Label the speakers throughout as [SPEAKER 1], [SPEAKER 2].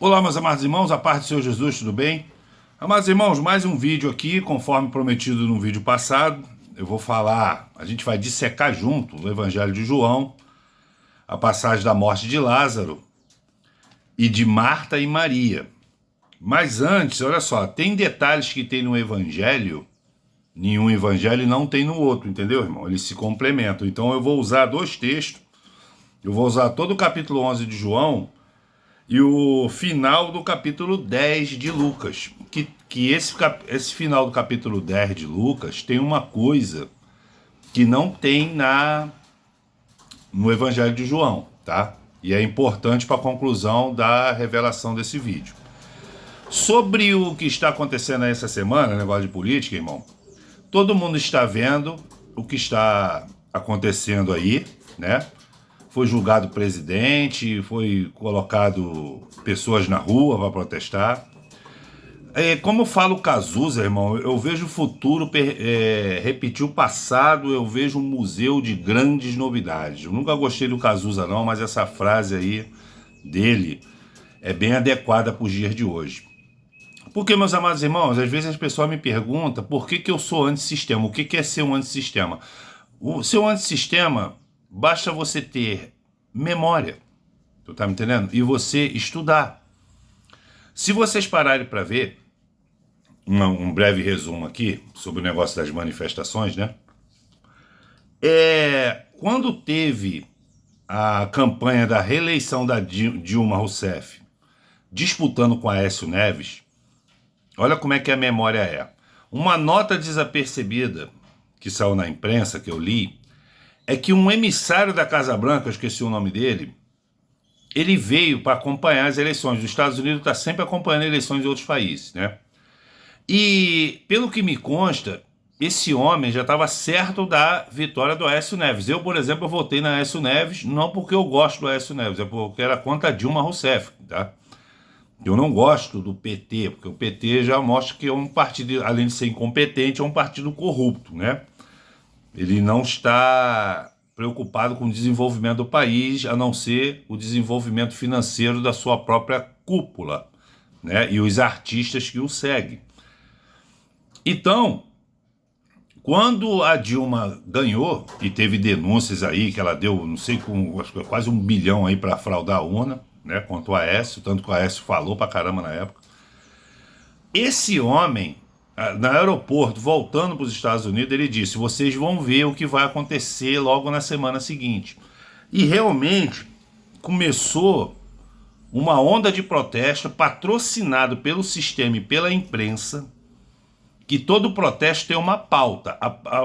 [SPEAKER 1] Olá, meus amados irmãos, a paz do Senhor Jesus, tudo bem? Amados irmãos, mais um vídeo aqui, conforme prometido no vídeo passado. Eu vou falar, a gente vai dissecar junto no Evangelho de João, a passagem da morte de Lázaro e de Marta e Maria. Mas antes, olha só, tem detalhes que tem no Evangelho, nenhum Evangelho não tem no outro, entendeu, irmão? Eles se complementam. Então eu vou usar dois textos, eu vou usar todo o capítulo 11 de João e o final do capítulo 10 de Lucas. Que esse final do capítulo 10 de Lucas tem uma coisa que não tem no Evangelho de João, tá? E é importante para a conclusão da revelação desse vídeo. Sobre o que está acontecendo aí essa semana, negócio de política, irmão, todo mundo está vendo o que está acontecendo aí, né? Foi julgado presidente, foi colocado pessoas na rua para protestar. Como fala o Cazuza, irmão, eu vejo o futuro repetir o passado, eu vejo um museu de grandes novidades. Eu nunca gostei do Cazuza não, mas essa frase aí dele é bem adequada para os dias de hoje. Porque, meus amados irmãos, às vezes as pessoas me perguntam por que eu sou antissistema, o que é ser um antissistema? Ser um antissistema, basta você ter memória, tu tá me entendendo? E você estudar. Se vocês pararem para ver, um breve resumo aqui sobre o negócio das manifestações, né? Quando teve a campanha da reeleição da Dilma Rousseff disputando com Aécio Neves, olha como é que a memória é. Uma nota desapercebida que saiu na imprensa, que eu li, é que um emissário da Casa Branca, eu esqueci o nome dele, ele veio para acompanhar as eleições. Os Estados Unidos está sempre acompanhando eleições de outros países, né? E, pelo que me consta, esse homem já estava certo da vitória do Aécio Neves. Eu, por exemplo, eu votei na Aécio Neves, não porque eu gosto do Aécio Neves, é porque era contra a Dilma Rousseff, tá? Eu não gosto do PT, porque o PT já mostra que é um partido, além de ser incompetente, é um partido corrupto, né? Ele não está preocupado com o desenvolvimento do país, a não ser o desenvolvimento financeiro da sua própria cúpula, né? E os artistas que o seguem. Então, quando a Dilma ganhou, e teve denúncias aí que ela deu, não sei, acho que quase 1 bilhão aí para fraudar a urna, né? Contra o Aécio, tanto que o Aécio falou pra caramba na época. Esse homem, no aeroporto, voltando para os Estados Unidos, ele disse: vocês vão ver o que vai acontecer logo na semana seguinte. E realmente começou uma onda de protesto patrocinado pelo sistema e pela imprensa, que todo protesto tem uma pauta.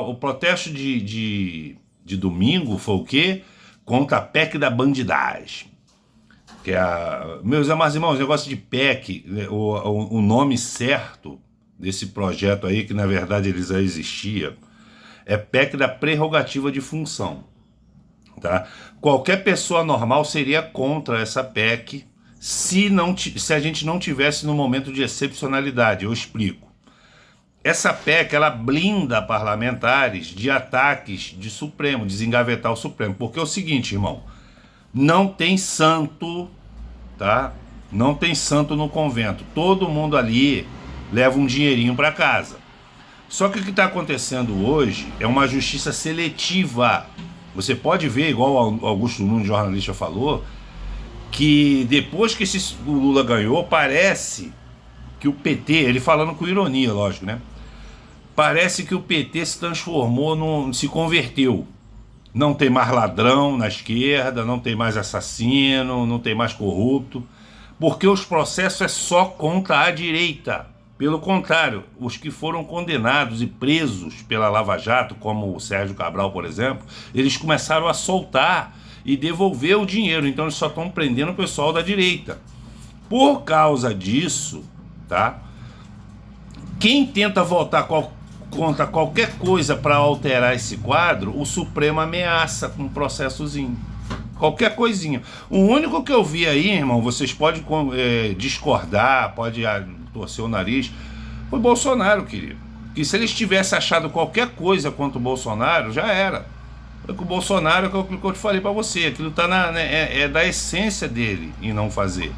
[SPEAKER 1] O protesto de domingo foi o quê? Contra a PEC da bandidagem. Que meus amados irmãos, o negócio de PEC, o nome certo desse projeto aí, que na verdade ele já existia, é PEC da prerrogativa de função, tá? Qualquer pessoa normal seria contra essa PEC se a gente não tivesse no momento de excepcionalidade. Eu explico. Essa PEC, ela blinda parlamentares de ataques de Supremo, desengavetar o Supremo, porque é o seguinte, irmão, não tem santo, tá? Não tem santo no convento, todo mundo ali leva um dinheirinho para casa. Só que o que está acontecendo hoje é uma justiça seletiva. Você pode ver, igual o Augusto Nunes, jornalista, falou, que depois que o Lula ganhou, parece que o PT, ele falando com ironia, lógico, né? Parece que o PT se transformou, se converteu. Não tem mais ladrão na esquerda, não tem mais assassino, não tem mais corrupto, porque os processos é só contra a direita. Pelo contrário, os que foram condenados e presos pela Lava Jato, como o Sérgio Cabral, por exemplo, eles começaram a soltar e devolver o dinheiro. Então eles só estão prendendo o pessoal da direita. Por causa disso, tá? Quem tenta votar contra qualquer coisa para alterar esse quadro, o Supremo ameaça com um processozinho. Qualquer coisinha. O único que eu vi aí, irmão, vocês podem discordar, pode torcer o nariz, foi Bolsonaro, querido. Que se eles tivessem achado qualquer coisa contra o Bolsonaro, já era. O Bolsonaro, é o que eu te falei para você, aquilo tá é da essência dele em não fazer.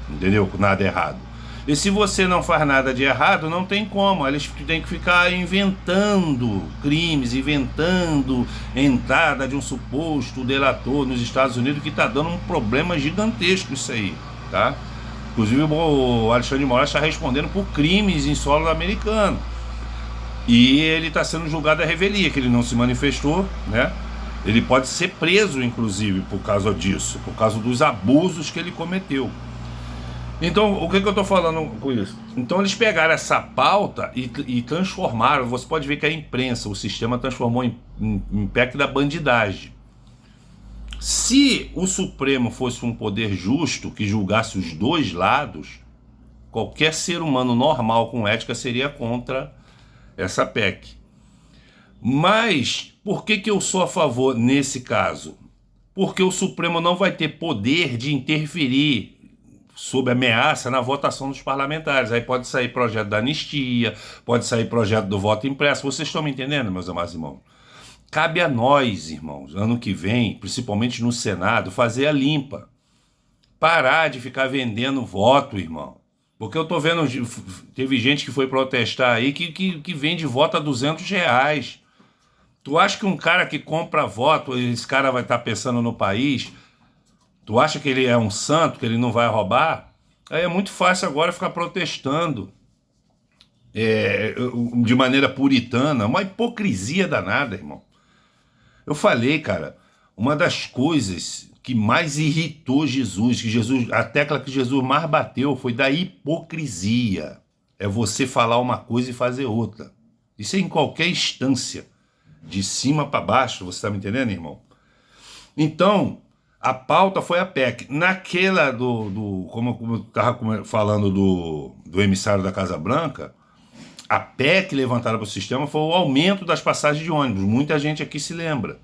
[SPEAKER 1] entendeu? Nada errado. E se você não faz nada de errado, não tem como. Eles têm que ficar inventando crimes, inventando entrada de um suposto delator nos Estados Unidos, que está dando um problema gigantesco isso aí, tá? Inclusive o Alexandre de Moraes está respondendo por crimes em solo americano. E ele está sendo julgado à revelia, que ele não se manifestou, né? Ele pode ser preso, inclusive, por causa disso, por causa dos abusos que ele cometeu. Então, o que eu estou falando com isso? Então, eles pegaram essa pauta e transformaram. Você pode ver que a imprensa, o sistema transformou em PEC da bandidagem. Se o Supremo fosse um poder justo, que julgasse os dois lados, qualquer ser humano normal com ética seria contra essa PEC. Mas, por que eu sou a favor nesse caso? Porque o Supremo não vai ter poder de interferir sob ameaça na votação dos parlamentares. Aí pode sair projeto da anistia, pode sair projeto do voto impresso. Vocês estão me entendendo, meus amados irmãos? Cabe a nós, irmãos, ano que vem, principalmente no Senado, fazer a limpa. Parar de ficar vendendo voto, irmão. Porque eu tô vendo, teve gente que foi protestar aí que vende voto a R$200. Tu acha que um cara que compra voto, esse cara vai estar pensando no país? Tu acha que ele é um santo, que ele não vai roubar? Aí é muito fácil agora ficar protestando de maneira puritana, uma hipocrisia danada, irmão. Eu falei, cara, uma das coisas que mais irritou Jesus, a tecla que Jesus mais bateu foi da hipocrisia. É você falar uma coisa e fazer outra. Isso é em qualquer instância, de cima para baixo, você está me entendendo, irmão? Então, a pauta foi a PEC. Naquela como eu estava falando do emissário da Casa Branca, a PEC levantada para o sistema foi o aumento das passagens de ônibus. Muita gente aqui se lembra.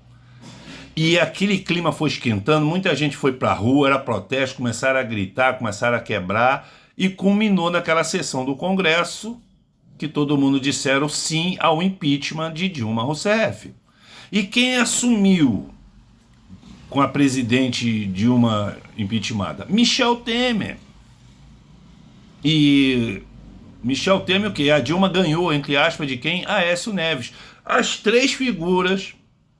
[SPEAKER 1] E aquele clima foi esquentando, muita gente foi para a rua, era protesto, começaram a gritar, começaram a quebrar, e culminou naquela sessão do Congresso que todo mundo disseram sim ao impeachment de Dilma Rousseff. E quem assumiu com a presidente Dilma impeachmentada? Michel Temer. E Michel Temer o quê? A Dilma ganhou, entre aspas, de quem? Aécio Neves. As três figuras,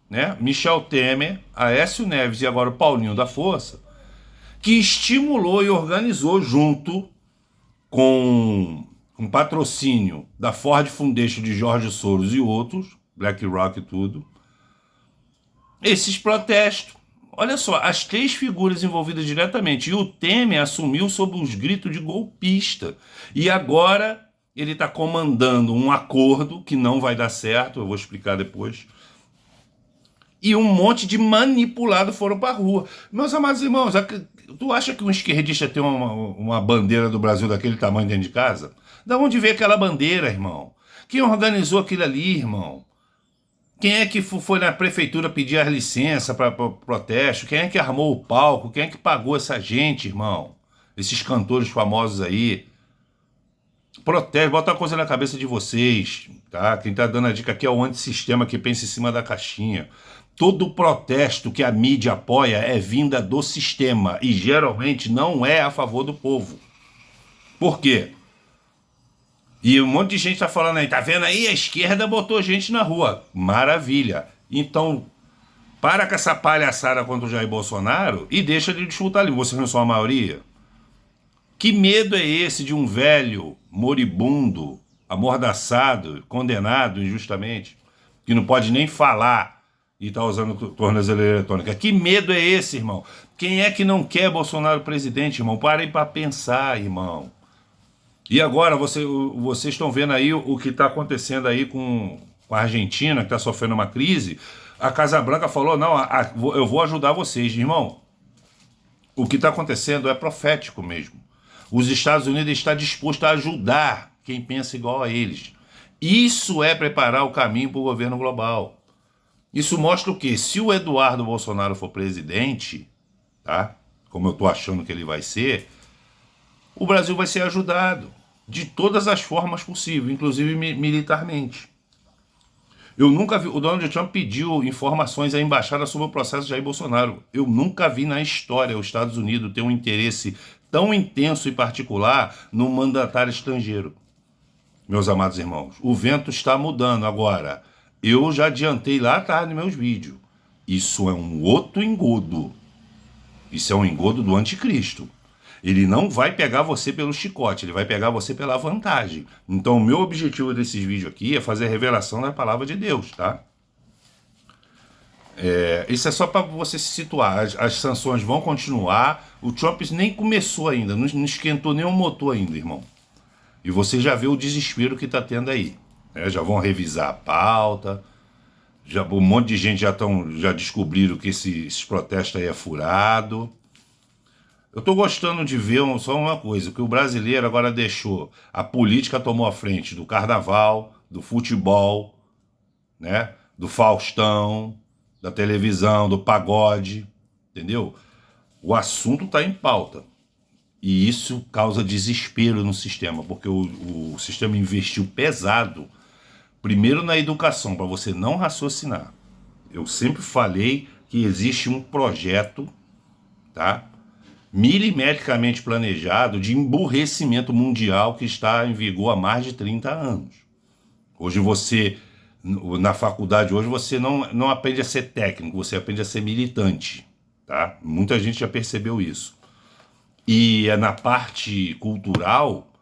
[SPEAKER 1] né? Michel Temer, Aécio Neves e agora o Paulinho da Força, que estimulou e organizou junto com um patrocínio da Ford Foundation de Jorge Soros e outros, BlackRock e tudo, esses protestos. Olha só, as três figuras envolvidas diretamente. E o Temer assumiu sob os gritos de golpista. E agora ele está comandando um acordo que não vai dar certo, eu vou explicar depois. E um monte de manipulados foram para a rua. Meus amados irmãos, tu acha que um esquerdista tem uma bandeira do Brasil daquele tamanho dentro de casa? Da onde veio aquela bandeira, irmão? Quem organizou aquilo ali, irmão? Quem é que foi na prefeitura pedir as licenças para protesto? Quem é que armou o palco? Quem é que pagou essa gente, irmão? Esses cantores famosos aí. Protesto, bota uma coisa na cabeça de vocês, tá? Quem tá dando a dica aqui é o antissistema que pensa em cima da caixinha. Todo protesto que a mídia apoia é vinda do sistema e geralmente não é a favor do povo. Por quê? E um monte de gente tá falando aí, tá vendo aí? A esquerda botou gente na rua. Maravilha. Então, para com essa palhaçada contra o Jair Bolsonaro e deixa de disputar ali. Vocês não são a maioria? Que medo é esse de um velho moribundo, amordaçado, condenado injustamente, que não pode nem falar e tá usando tornozeleira eletrônica? Que medo é esse, irmão? Quem é que não quer Bolsonaro presidente, irmão? Parem para pensar, irmão. E agora, vocês estão vendo aí o que está acontecendo aí com a Argentina, que está sofrendo uma crise. A Casa Branca falou, não, eu vou ajudar vocês, irmão. O que está acontecendo é profético mesmo. Os Estados Unidos estão dispostos a ajudar quem pensa igual a eles. Isso é preparar o caminho para o governo global. Isso mostra o quê? Se o Eduardo Bolsonaro for presidente, tá? Como eu estou achando que ele vai ser, o Brasil vai ser ajudado de todas as formas possíveis, inclusive militarmente. Eu nunca vi, o Donald Trump pediu informações à embaixada sobre o processo de Jair Bolsonaro. Eu nunca vi na história os Estados Unidos ter um interesse tão intenso e particular no mandatário estrangeiro. Meus amados irmãos, o vento está mudando agora. Eu já adiantei lá atrás nos meus vídeos. Isso é um outro engodo. Isso é um engodo do anticristo. Ele não vai pegar você pelo chicote, ele vai pegar você pela vantagem. Então, o meu objetivo desses vídeos aqui é fazer a revelação da palavra de Deus, tá? Isso é só para você se situar. As sanções vão continuar. O Trump nem começou ainda, não esquentou nem o motor ainda, irmão. E você já vê o desespero que está tendo aí. Né? Já vão revisar a pauta. Um monte de gente já descobriram que esses protestos aí é furado. Eu estou gostando de ver só uma coisa, que o brasileiro agora deixou, a política tomou a frente do carnaval, do futebol, né? Do Faustão, da televisão, do pagode, entendeu? O assunto está em pauta. E isso causa desespero no sistema, porque o sistema investiu pesado, primeiro na educação, para você não raciocinar. Eu sempre falei que existe um projeto, tá? Milimetricamente planejado de emburrecimento mundial que está em vigor há mais de 30 anos. Hoje você, na faculdade hoje, você não aprende a ser técnico, você aprende a ser militante, tá? Muita gente já percebeu isso. E na parte cultural,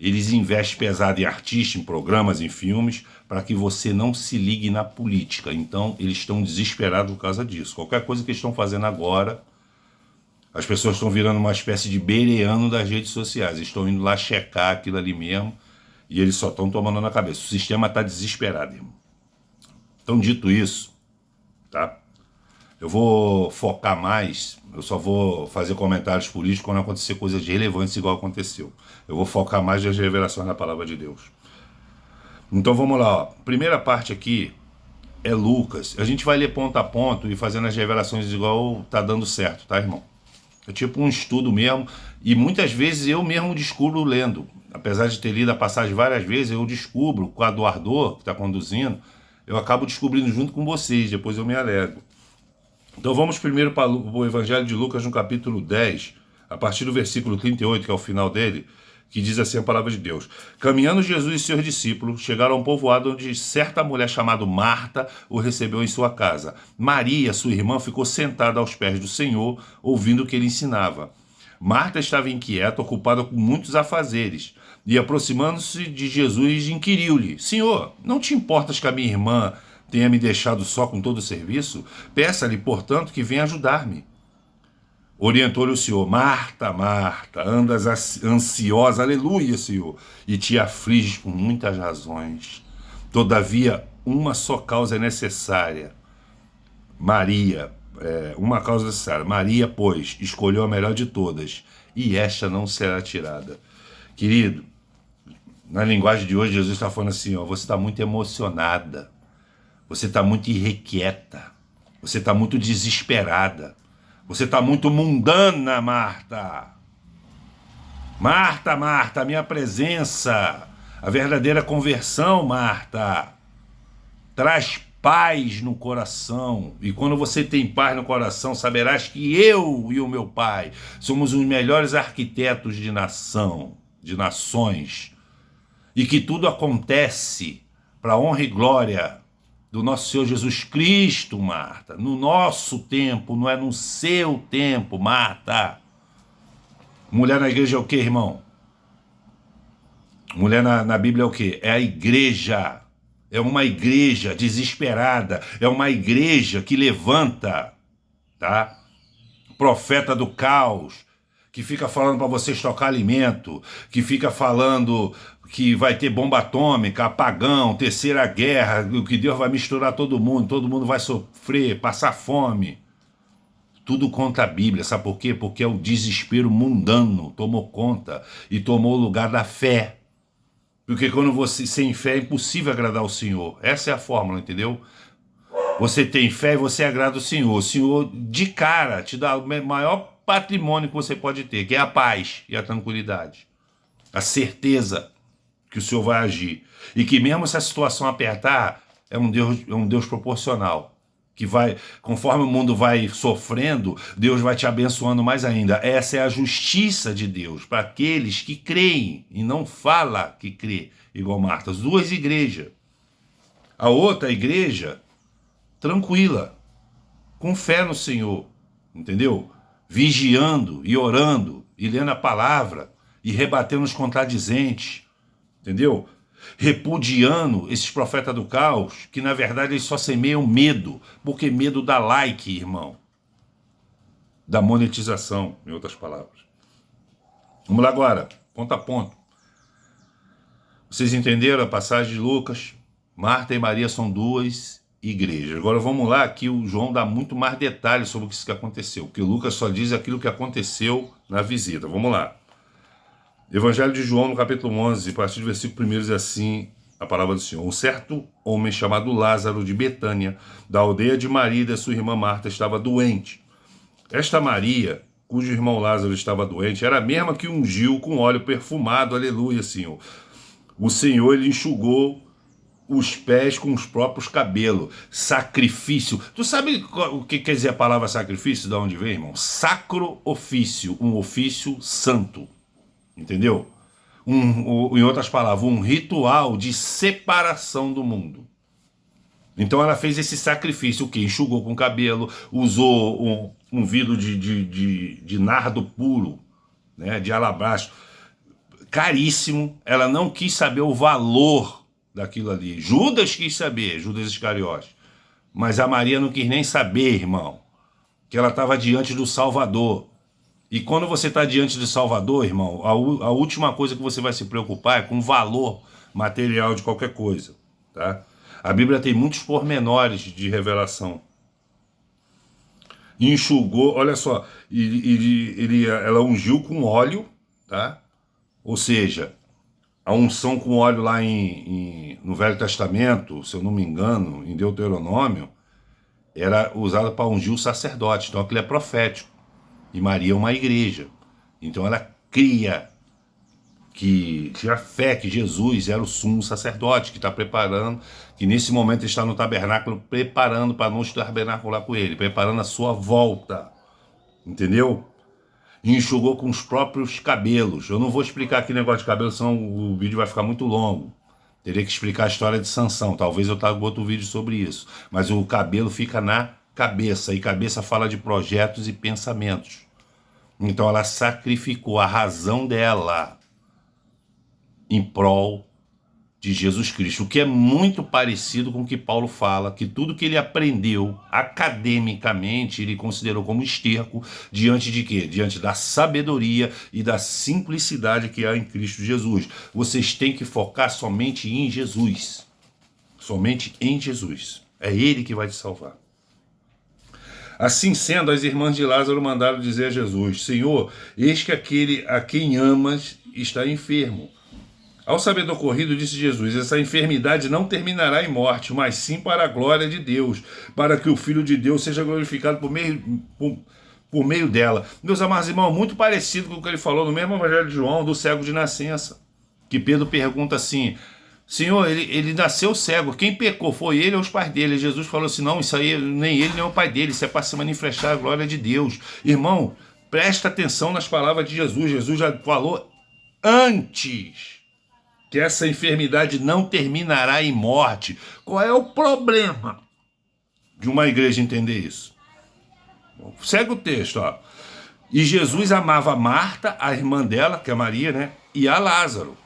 [SPEAKER 1] eles investem pesado em artistas, em programas, em filmes, para que você não se ligue na política. Então, eles estão desesperados por causa disso. Qualquer coisa que eles estão fazendo agora, as pessoas estão virando uma espécie de bereano das redes sociais. Eles estão indo lá checar aquilo ali mesmo e eles só estão tomando na cabeça. O sistema está desesperado, irmão. Então, dito isso, tá? Eu vou focar mais, eu só vou fazer comentários políticos quando acontecer coisas relevantes igual aconteceu. Eu vou focar mais nas revelações da palavra de Deus. Então vamos lá, ó. Primeira parte aqui é Lucas. A gente vai ler ponto a ponto e fazendo as revelações igual tá dando certo, tá, irmão? É tipo um estudo mesmo, e muitas vezes eu mesmo descubro lendo. Apesar de ter lido a passagem várias vezes, eu descubro com a do Ardor, que está conduzindo, eu acabo descobrindo junto com vocês, depois eu me alegro. Então vamos primeiro para o Evangelho de Lucas no capítulo 10, a partir do versículo 38, que é o final dele, que diz assim a palavra de Deus. Caminhando Jesus e seus discípulos, chegaram a um povoado onde certa mulher chamada Marta o recebeu em sua casa. Maria, sua irmã, ficou sentada aos pés do Senhor, ouvindo o que ele ensinava. Marta estava inquieta, ocupada com muitos afazeres, e aproximando-se de Jesus, inquiriu-lhe: Senhor, não te importas que a minha irmã tenha me deixado só com todo o serviço? Peça-lhe, portanto, que venha ajudar-me. Orientou-lhe o Senhor: Marta, Marta, andas ansiosa, aleluia, Senhor, e te afliges por muitas razões. Todavia, uma só causa é necessária. Uma causa necessária. Maria, pois, escolheu a melhor de todas, e esta não será tirada. Querido, na linguagem de hoje, Jesus está falando assim, ó, você está muito emocionada, você está muito irrequieta, você está muito desesperada, você está muito mundana, Marta. Marta, Marta, a minha presença, a verdadeira conversão, Marta, traz paz no coração. E quando você tem paz no coração, saberás que eu e o meu Pai somos os melhores arquitetos de nações, e que tudo acontece para a honra e glória do nosso Senhor Jesus Cristo, Marta. No nosso tempo, não é no seu tempo, Marta. Mulher na igreja é o quê, irmão? Mulher na Bíblia é o quê? É a igreja. É uma igreja desesperada. É uma igreja que levanta, tá? Profeta do caos, que fica falando para você estocar alimento, que fica falando que vai ter bomba atômica, apagão, terceira guerra, que Deus vai misturar todo mundo vai sofrer, passar fome. Tudo contra a Bíblia, sabe por quê? Porque é o desespero mundano tomou conta e tomou o lugar da fé. Porque quando você sem fé é impossível agradar o Senhor. Essa é a fórmula, entendeu? Você tem fé e você agrada o Senhor. O Senhor, de cara, te dá o maior patrimônio que você pode ter, que é a paz e a tranquilidade. A certeza que o Senhor vai agir. E que mesmo se a situação apertar, é um Deus proporcional, que vai, conforme o mundo vai sofrendo, Deus vai te abençoando mais ainda. Essa é a justiça de Deus para aqueles que creem e não fala que crê, igual Marta. As duas igrejas. A outra igreja, tranquila, com fé no Senhor, entendeu? Vigiando e orando, e lendo a palavra, e rebatendo os contradizentes, entendeu? Repudiando esses profetas do caos, que na verdade eles só semeiam medo, porque medo dá like, irmão. Da monetização, em outras palavras. Vamos lá agora, ponto a ponto. Vocês entenderam a passagem de Lucas? Marta e Maria são duas igrejas. Agora vamos lá, que o João dá muito mais detalhes sobre o que aconteceu, porque Lucas só diz aquilo que aconteceu na visita. Vamos lá. Evangelho de João, no capítulo 11, a partir do versículo 1, diz assim a palavra do Senhor. Um certo homem chamado Lázaro, de Betânia, da aldeia de Maria e da sua irmã Marta, estava doente. Esta Maria, cujo irmão Lázaro estava doente, era a mesma que ungiu com óleo perfumado, aleluia, Senhor. O Senhor, ele enxugou os pés com os próprios cabelos. Sacrifício. Tu sabe o que quer dizer a palavra sacrifício? De onde vem, irmão? Sacro ofício, um ofício santo. Entendeu? Em outras palavras, um ritual de separação do mundo. Então ela fez esse sacrifício, o que? Enxugou com o cabelo, usou um vidro de nardo puro, né, de alabastro, caríssimo. Ela não quis saber o valor daquilo ali. Judas quis saber, Judas Iscariote. Mas a Maria não quis nem saber, irmão, que ela estava diante do Salvador. E quando você está diante do Salvador, irmão, a última coisa que você vai se preocupar é com o valor material de qualquer coisa, tá? A Bíblia tem muitos pormenores de revelação. Enxugou, olha só, ela ungiu com óleo, tá? Ou seja, a unção com óleo lá no Velho Testamento, se eu não me engano, em Deuteronômio, era usada para ungir o sacerdote. Então aquilo é profético. E Maria é uma igreja. Então ela cria que tinha fé que Jesus era o sumo sacerdote, que está preparando, que nesse momento está no tabernáculo, preparando para nos tabernacular com ele, preparando a sua volta. Entendeu? E enxugou com os próprios cabelos. Eu não vou explicar aqui negócio de cabelo, senão o vídeo vai ficar muito longo. Teria que explicar a história de Sansão. Talvez eu traga outro vídeo sobre isso. Mas o cabelo fica na cabeça, e cabeça fala de projetos e pensamentos. Então ela sacrificou a razão dela em prol de Jesus Cristo, o que é muito parecido com o que Paulo fala, que tudo que ele aprendeu academicamente, ele considerou como esterco, diante de quê? Diante da sabedoria e da simplicidade que há em Cristo Jesus. Vocês têm que focar somente em Jesus. Somente em Jesus. É Ele que vai te salvar. Assim sendo, as irmãs de Lázaro mandaram dizer a Jesus: Senhor, eis que aquele a quem amas está enfermo. Ao saber do ocorrido, disse Jesus: essa enfermidade não terminará em morte, mas sim para a glória de Deus, para que o Filho de Deus seja glorificado por meio dela. Meus amados irmãos, muito parecido com o que ele falou no mesmo Evangelho de João, do cego de nascença. Que Pedro pergunta assim: Senhor, ele nasceu cego, quem pecou? Foi ele ou os pais dele? E Jesus falou assim: não, isso aí nem ele nem o pai dele, isso é para se manifestar a glória de Deus. Irmão, presta atenção nas palavras de Jesus. Jesus já falou antes que essa enfermidade não terminará em morte. Qual é o problema de uma igreja entender isso? Segue o texto, ó. E Jesus amava Marta, a irmã dela, que é Maria, né? E a Lázaro.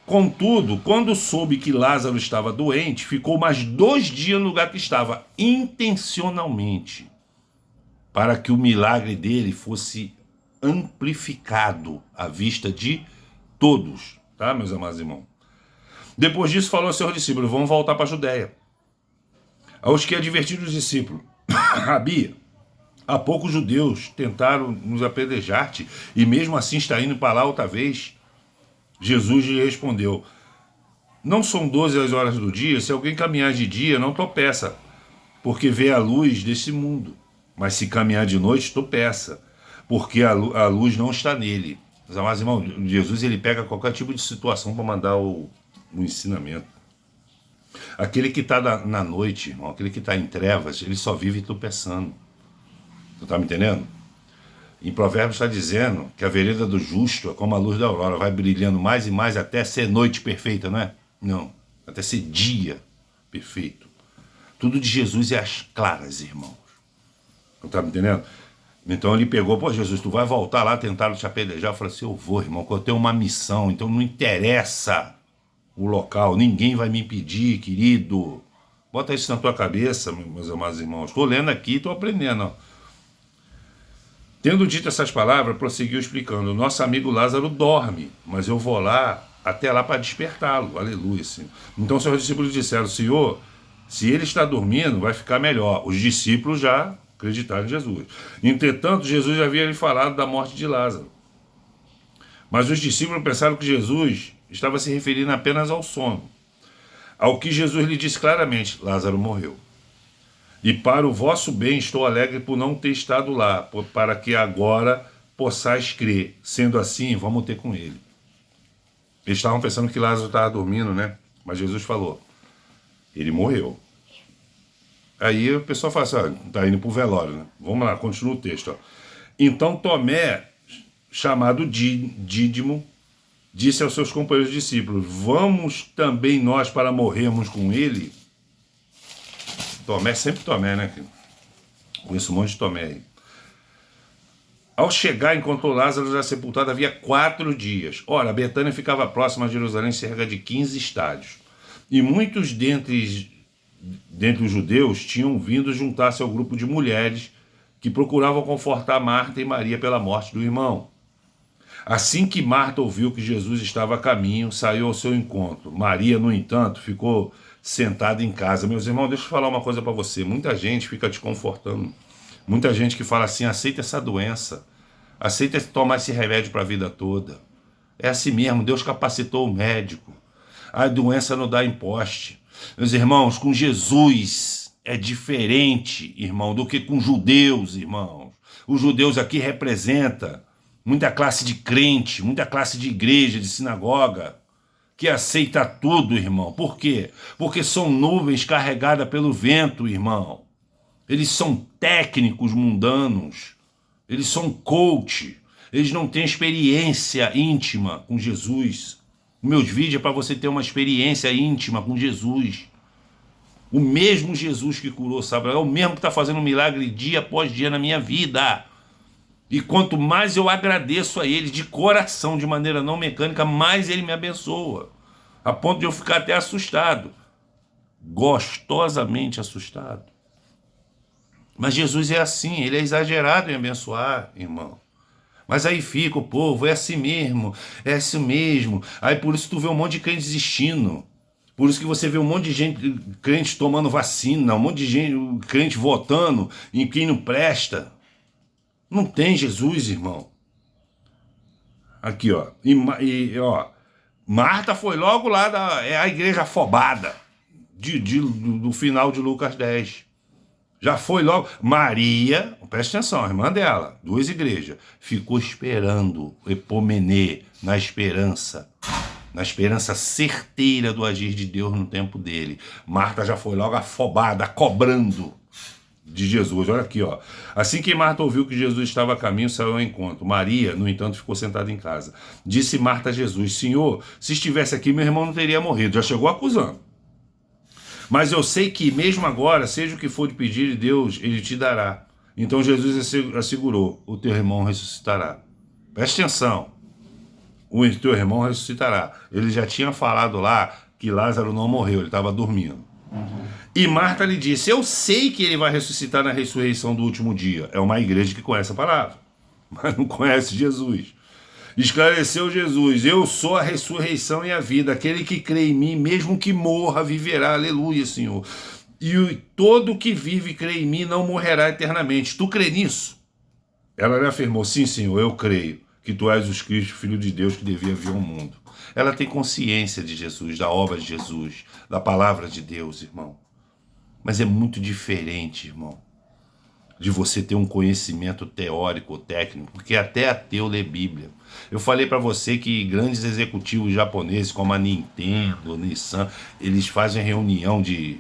[SPEAKER 1] Contudo, quando soube que Lázaro estava doente, ficou mais 2 dias no lugar que estava, intencionalmente, para que o milagre dele fosse amplificado à vista de todos. Tá, meus amados irmãos? Depois disso falou aos seus discípulos: vamos voltar para a Judéia. Aos que advertiram os discípulos: Rabi, há pouco os judeus tentaram nos apedrejar-te, e mesmo assim está indo para lá outra vez. Jesus lhe respondeu: não são 12 as horas do dia? Se alguém caminhar de dia, não tropeça, porque vê a luz desse mundo. Mas se caminhar de noite, tropeça, porque a luz não está nele. Mas, irmão, Jesus ele pega qualquer tipo de situação para mandar o ensinamento. Aquele que está na noite, irmão, aquele que está em trevas, ele só vive tropeçando. Tu tá me entendendo? Em Provérbios está dizendo que a vereda do justo é como a luz da aurora, vai brilhando mais e mais até ser noite perfeita, não é? Não, até ser dia perfeito. Tudo de Jesus é às claras, irmãos. Tu tá me entendendo? Então ele pegou, pô, Jesus, tu vai voltar lá, tentaram te apedrejar. Eu falei assim, eu vou, irmão, porque eu tenho uma missão, então não interessa o local, ninguém vai me impedir, querido. Bota isso na tua cabeça, meus amados irmãos. Estou lendo aqui, estou aprendendo, ó. Tendo dito essas palavras, prosseguiu explicando, nosso amigo Lázaro dorme, mas eu vou lá, até lá para despertá-lo, aleluia, Senhor. Então seus discípulos disseram, Senhor, se ele está dormindo, vai ficar melhor. Os discípulos já acreditaram em Jesus. Entretanto, Jesus já havia lhe falado da morte de Lázaro. Mas os discípulos pensaram que Jesus estava se referindo apenas ao sono. Ao que Jesus lhe disse claramente, Lázaro morreu. E para o vosso bem estou alegre por não ter estado lá, para que agora possais crer. Sendo assim, vamos ter com ele. Eles estavam pensando que Lázaro estava dormindo, né? Mas Jesus falou, ele morreu. Aí o pessoal fala assim, ó, tá indo pro velório, né? Vamos lá, continua o texto, ó. Então Tomé, chamado Dídimo, disse aos seus companheiros discípulos, vamos também nós para morrermos com ele? Tomé, sempre Tomé, né? Conheço um monte de Tomé aí. Ao chegar, encontrou Lázaro já sepultado havia 4 dias. Ora, Betânia ficava próxima a Jerusalém, cerca de 15 estádios. E muitos dentre os judeus tinham vindo juntar-se ao grupo de mulheres que procuravam confortar Marta e Maria pela morte do irmão. Assim que Marta ouviu que Jesus estava a caminho, saiu ao seu encontro. Maria, no entanto, ficou sentada em casa. Meus irmãos, deixa eu falar uma coisa para você. Muita gente fica te confortando. Muita gente que fala assim, aceita essa doença. Aceita tomar esse remédio para a vida toda. É assim mesmo, Deus capacitou o médico. A doença não dá imposte. Meus irmãos, com Jesus é diferente, irmão, do que com judeus, irmãos. Os judeus aqui representam muita classe de crente, muita classe de igreja, de sinagoga, que aceita tudo, irmão. Por quê? Porque são nuvens carregadas pelo vento, irmão. Eles são técnicos mundanos. Eles são coach. Eles não têm experiência íntima com Jesus. Meus vídeos é para você ter uma experiência íntima com Jesus. O mesmo Jesus que curou, sabe? É o mesmo que está fazendo um milagre dia após dia na minha vida. E quanto mais eu agradeço a ele de coração, de maneira não mecânica, mais ele me abençoa. A ponto de eu ficar até assustado. Gostosamente assustado. Mas Jesus é assim, ele é exagerado em abençoar, irmão. Mas aí fica o povo, é assim mesmo, é assim mesmo. Aí por isso tu vê um monte de crente desistindo. Por isso que você vê um monte de gente, crente tomando vacina, um monte de gente, crente votando em quem não presta. Não tem Jesus, irmão. Aqui, ó. Ó, Marta foi logo lá a igreja afobada do final de Lucas 10. Já foi logo. Maria, presta atenção, a irmã dela, 2 igrejas, ficou esperando, epomenê, na esperança certeira do agir de Deus no tempo dele. Marta já foi logo afobada, cobrando de Jesus. Olha aqui, ó. Assim que Marta ouviu que Jesus estava a caminho, saiu ao encontro. Maria, no entanto, ficou sentada em casa. Disse Marta a Jesus, Senhor, se estivesse aqui, meu irmão não teria morrido. Já chegou acusando. Mas eu sei que, mesmo agora, seja o que for de pedir de Deus, ele te dará. Então Jesus assegurou, o teu irmão ressuscitará. Preste atenção. O teu irmão ressuscitará. Ele já tinha falado lá que Lázaro não morreu, ele estava dormindo. E Marta lhe disse, eu sei que ele vai ressuscitar na ressurreição do último dia. É uma igreja que conhece a palavra, mas não conhece Jesus. Esclareceu Jesus, eu sou a ressurreição e a vida, aquele que crê em mim, mesmo que morra, viverá, aleluia, Senhor. E todo que vive e crê em mim não morrerá eternamente. Tu crê nisso? Ela lhe afirmou, sim, Senhor, eu creio que tu és o Cristo, Filho de Deus, que devia vir ao mundo. Ela tem consciência de Jesus, da obra de Jesus, da palavra de Deus, irmão. Mas é muito diferente, irmão. de você ter um conhecimento teórico, técnico, porque até ateu lê Bíblia. Eu falei para você que grandes executivos japoneses, como a Nintendo, a Nissan, eles fazem reunião de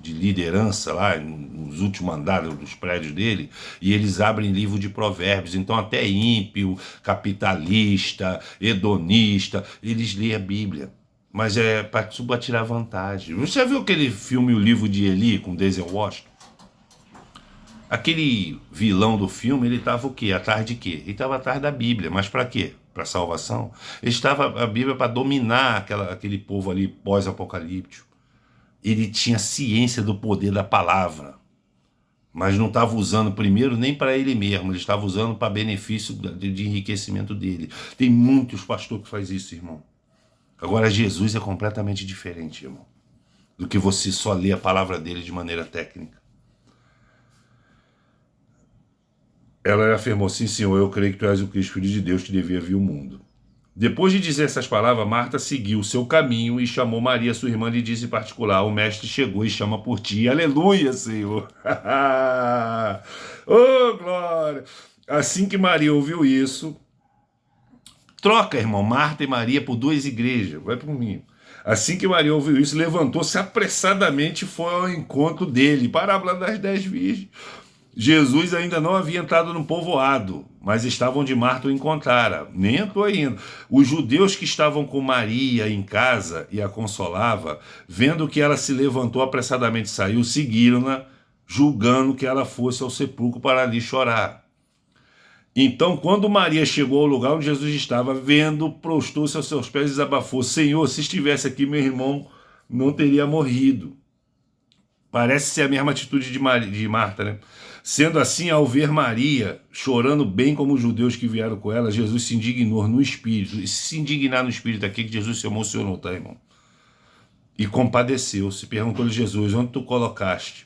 [SPEAKER 1] liderança lá nos últimos andares dos prédios dele, e eles abrem livro de provérbios. Então até ímpio, capitalista, hedonista, eles lêem a Bíblia. Mas é para tirar vantagem. Você já viu aquele filme O Livro de Eli, com Denzel Washington? Aquele vilão do filme, ele estava o quê? Atrás de quê? Ele estava atrás da Bíblia. Mas para quê? Para salvação? Ele estava a Bíblia para dominar aquele povo ali pós-apocalíptico. Ele tinha ciência do poder da palavra, mas não estava usando primeiro nem para ele mesmo, ele estava usando para benefício de enriquecimento dele. Tem muitos pastores que fazem isso, irmão. Agora, Jesus é completamente diferente, irmão, do que você só ler a palavra dele de maneira técnica. Ela afirmou, sim, Senhor, eu creio que tu és o Cristo, Filho de Deus, que devia vir ao mundo. Depois de dizer essas palavras, Marta seguiu o seu caminho e chamou Maria, sua irmã, e disse em particular, o mestre chegou e chama por ti. Aleluia, Senhor! Oh, glória! Assim que Maria ouviu isso, troca, irmão, Marta e Maria por duas igrejas, vai por mim. Assim que Maria ouviu isso, levantou-se apressadamente e foi ao encontro dele. Parábola das 10 virgens. Jesus ainda não havia entrado no povoado, mas estavam onde Marta o encontrara. Nem entrou ainda. Os judeus que estavam com Maria em casa e a consolava, vendo que ela se levantou apressadamente e saiu, seguiram-na, julgando que ela fosse ao sepulcro para ali chorar. Então, quando Maria chegou ao lugar onde Jesus estava, vendo, prostou-se aos seus pés e desabafou, Senhor, se estivesse aqui, meu irmão não teria morrido. Parece ser a mesma atitude de Marta, né? Sendo assim, ao ver Maria chorando bem como os judeus que vieram com ela, Jesus se indignou no espírito. E se indignar no espírito aqui, que Jesus se emocionou, tá, irmão? E compadeceu-se. Perguntou-lhe Jesus, onde tu colocaste?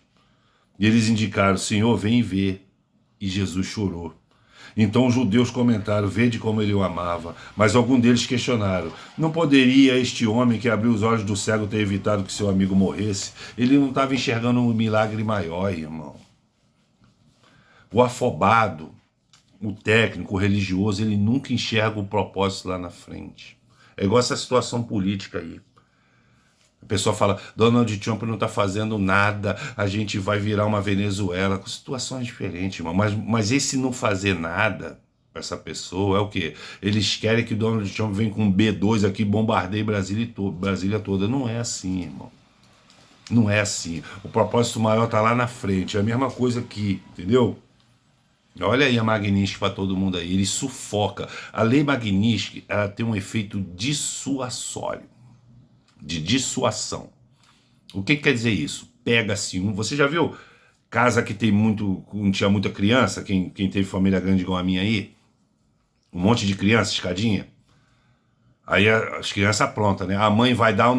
[SPEAKER 1] E eles indicaram, Senhor, vem ver. E Jesus chorou. Então os judeus comentaram, vede como ele o amava. Mas alguns deles questionaram, não poderia este homem que abriu os olhos do cego ter evitado que seu amigo morresse? Ele não estava enxergando um milagre maior, irmão. O afobado, o técnico, o religioso, ele nunca enxerga o propósito lá na frente. É igual essa situação política aí. A pessoa fala, Donald Trump não está fazendo nada, a gente vai virar uma Venezuela. Situações diferentes, irmão. Mas esse não fazer nada para essa pessoa é o quê? Eles querem que o Donald Trump venha com um B2 aqui, bombardeie Brasília toda. Não é assim, irmão. Não é assim. O propósito maior está lá na frente. É a mesma coisa aqui, entendeu? Olha aí a Magnitsky para todo mundo aí, ele sufoca. A lei Magnitsky, ela tem um efeito dissuasório, de dissuasão. O que quer dizer isso? Pega-se você já viu casa que tem não tinha muita criança, quem teve família grande igual a minha aí, um monte de criança, escadinha, aí as crianças aprontam, né? A mãe vai dar,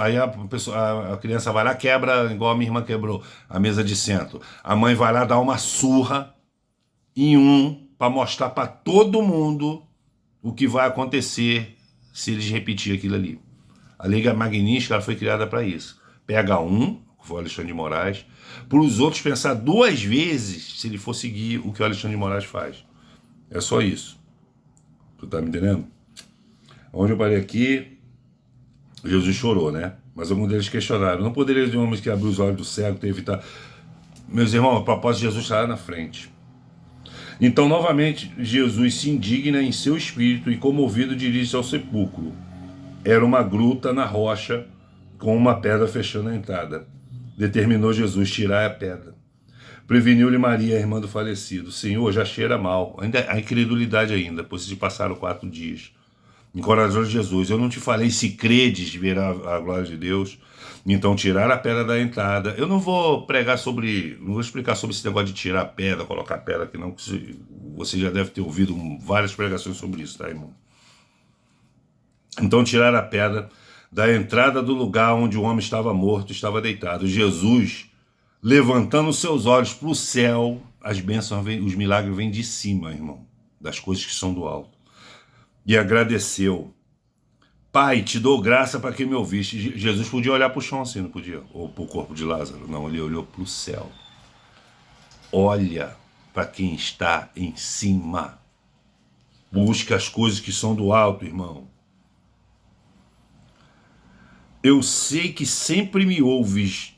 [SPEAKER 1] aí a criança vai lá, quebra, igual a minha irmã quebrou, a mesa de centro. A mãe vai lá dar uma surra para mostrar para todo mundo o que vai acontecer se eles repetirem aquilo ali. A lei Magnitsky, ela foi criada para isso. Pega que foi o Alexandre de Moraes, para os outros pensar duas vezes se ele for seguir o que o Alexandre de Moraes faz. É só isso. Tu tá me entendendo? Onde eu parei aqui, Jesus chorou, né? Mas alguns deles questionaram, não poderia de homens que abriu os olhos do cego ter evitado... Meus irmãos, a propósito de Jesus está lá na frente. Então, novamente, Jesus se indigna em seu espírito e, comovido, dirige-se ao sepulcro. Era uma gruta na rocha, com uma pedra fechando a entrada. Determinou Jesus tirar a pedra. Preveniu-lhe Maria, a irmã do falecido. Senhor, já cheira mal. A incredulidade ainda, pois se passaram 4 dias. Encorajou Jesus. Eu não te falei, se credes, verá a glória de Deus. Então tirar a pedra da entrada. Eu não vou não vou explicar sobre esse negócio de tirar a pedra, colocar a pedra aqui não, que você já deve ter ouvido várias pregações sobre isso, tá, irmão? Então tirar a pedra da entrada do lugar onde o homem estava morto, estava deitado. Jesus, levantando seus olhos para o céu, as bênçãos, os milagres vêm de cima, irmão, das coisas que são do alto. E agradeceu. Pai, te dou graça para que me ouviste. Jesus podia olhar para o chão assim, não podia? Ou para o corpo de Lázaro. Não, ele olhou para o céu. Olha, para quem está em cima. Busque as coisas que são do alto, irmão. Eu sei que sempre me ouves,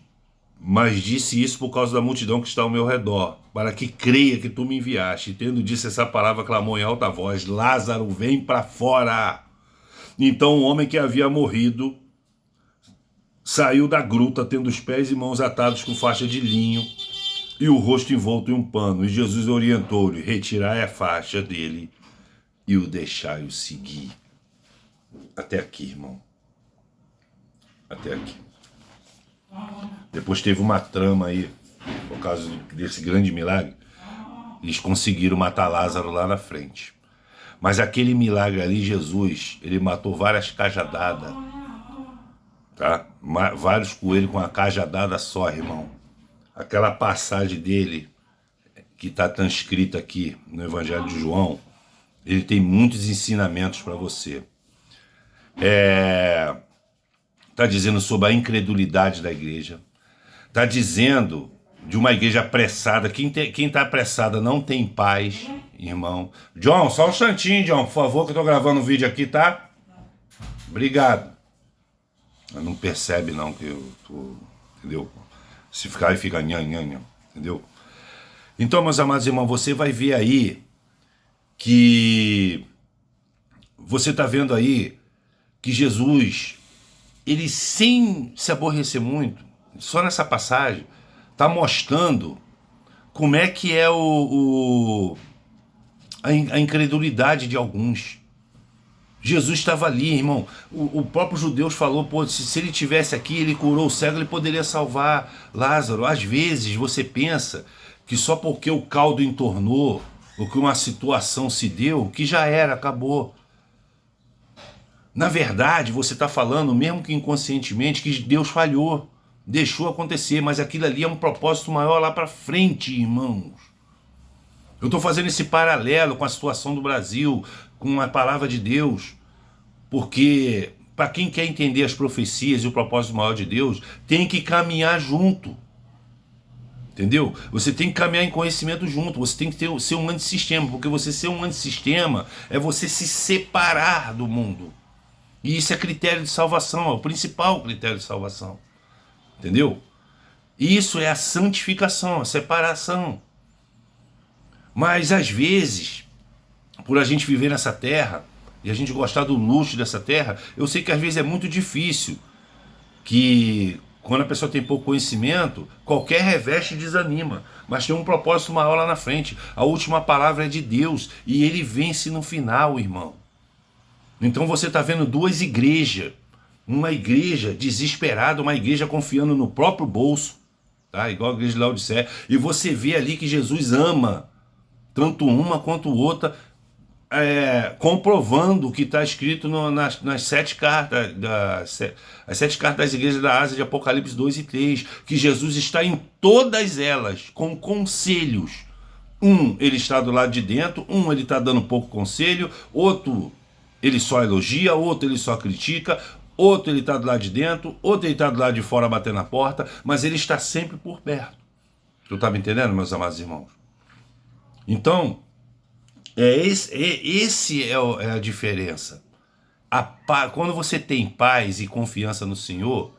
[SPEAKER 1] mas disse isso por causa da multidão que está ao meu redor, para que creia que tu me enviaste. E tendo dito essa palavra, clamou em alta voz: Lázaro, vem para fora. Então o homem que havia morrido saiu da gruta, tendo os pés e mãos atados com faixa de linho e o rosto envolto em um pano. E Jesus orientou-lhe: retirai a faixa dele e o deixai-o seguir. Até aqui, irmão. Até aqui. Depois teve uma trama aí, por causa desse grande milagre. Eles conseguiram matar Lázaro lá na frente. Mas aquele milagre ali, Jesus, ele matou várias cajadadas. Tá? Vários coelhos com uma cajadada só, irmão. Aquela passagem dele, que está transcrita aqui no Evangelho de João, ele tem muitos ensinamentos para você. Está dizendo sobre a incredulidade da igreja. Está dizendo de uma igreja apressada. Quem está apressada não tem paz, irmão. John, só um instantinho, John, por favor, que eu estou gravando um vídeo aqui, tá? Obrigado. Não percebe não que eu tô, entendeu? Se ficar aí, fica nhan, entendeu? Então, meus amados irmãos, você vai ver aí que você está vendo aí que Jesus, ele sem se aborrecer muito, só nessa passagem, está mostrando como é que é a incredulidade de alguns. Jesus estava ali, irmão. O próprio judeu falou, pô, se ele tivesse aqui, ele curou o cego, ele poderia salvar Lázaro. Às vezes você pensa que só porque o caldo entornou, ou que uma situação se deu, que já era, acabou. Na verdade, você está falando, mesmo que inconscientemente, que Deus falhou, deixou acontecer, mas aquilo ali é um propósito maior lá para frente, irmãos. Eu estou fazendo esse paralelo com a situação do Brasil, com a palavra de Deus, porque para quem quer entender as profecias e o propósito maior de Deus, tem que caminhar junto. Entendeu? Você tem que caminhar em conhecimento junto, você tem que ser um antissistema, porque você ser um antissistema é você se separar do mundo. E isso é critério de salvação, é o principal critério de salvação. Entendeu? Isso é a santificação, a separação. Mas às vezes, por a gente viver nessa terra, e a gente gostar do luxo dessa terra, eu sei que às vezes é muito difícil, que quando a pessoa tem pouco conhecimento, qualquer reveste desanima, mas tem um propósito maior lá na frente. A última palavra é de Deus, e ele vence no final, irmão. Então você está vendo duas igrejas, uma igreja desesperada, uma igreja confiando no próprio bolso, tá? Igual a igreja de Laodiceia, e você vê ali que Jesus ama tanto uma quanto outra, comprovando o que está escrito nas 7 cartas, as 7 cartas das igrejas da Ásia de Apocalipse 2 e 3, que Jesus está em todas elas, com conselhos. Ele está do lado de dentro, ele está dando pouco conselho, outro ele só elogia, outro ele só critica, outro ele está do lado de dentro, outro ele está do lado de fora batendo na porta, mas ele está sempre por perto. Tu tá me entendendo, meus amados irmãos? Então, esse é a diferença. Quando você tem paz e confiança no Senhor,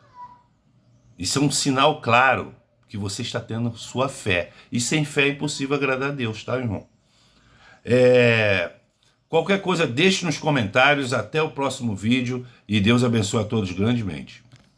[SPEAKER 1] isso é um sinal claro que você está tendo sua fé. E sem fé é impossível agradar a Deus, tá, irmão? Qualquer coisa, deixe nos comentários. Até o próximo vídeo e Deus abençoe a todos grandemente.